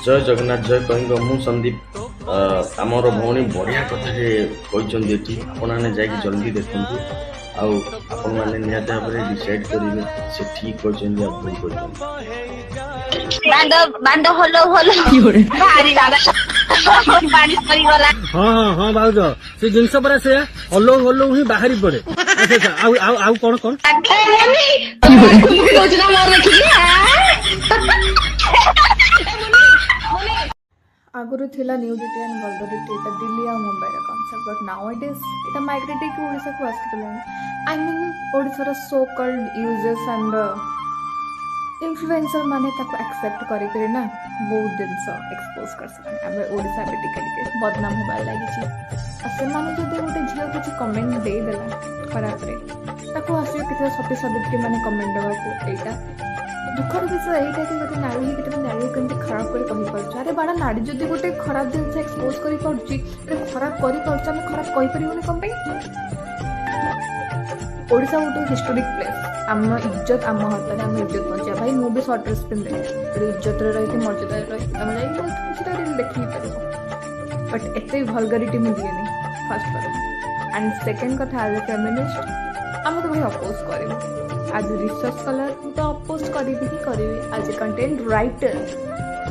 जय जगन्नाथ जय कहिंग मु संदीप आमर भौणी बढ़िया कथा कहते आपने जाकि जल्दी देखूँ आउ आपण मैंने निहत भाव में डिसाइड करेंगे से ठीक कहते भूल कहते बांध बांध हलो हलो भारी दादा पानी पड़ी गला हाँ हाँ हाँ भाउज से जिनस परा से हलो हलो ही बाहरी पड़े अच्छा अच्छा आउ आउ आउ कौन कौन योजना मार रखी आगुरी थिला न्यूडिटी एंड वल्गरिटी एटा दिल्ली आ मुंबई रा concept but now it is Etah migrated to Odisha को आस्थिलानी आई मीन ओडिशा रा so called users and influencer माने ताको एक्सेप्ट करि करि ना बहुत दिन से एक्सपोज कर सकन आबे ओडिशा पे टिके टिके बदनाम होबा लागि छी असे माने जदि गोटे झियो किछ कमेंट दे देला खराब रे ताको आसियो किछ सती सदति माने कमेंट देबा को एटा दुखर विषय यही कि गोटे नारी ही कितने नारी केमती खराब कर कहि पारछ अरे बड़ा नारी जदि गोटे खराब जिनस एक्सपोज करि पारछि खराब करि पारछ हम खराब कहि परिबोनी कम पई ओडिशा गोटे हिस्टोरिक प्लेस आम इज्जत आम हाथ में आम इज्जत पहुंचा भाई मु भी सर्ट ड्रेस पिंधे इज्जत रही मर्यादा रही तुम जाइए बहुत किसी देखी पार बट एत भलगारिटी मुझे दिएनी फर्स्ट बार एंड सेकेंड कथा एज ए फेमिनिस्ट आम तो भाई अपोज कर आज रिसर्च कलर तो अपोज करी ही करी आज ए कंटेंट राइटर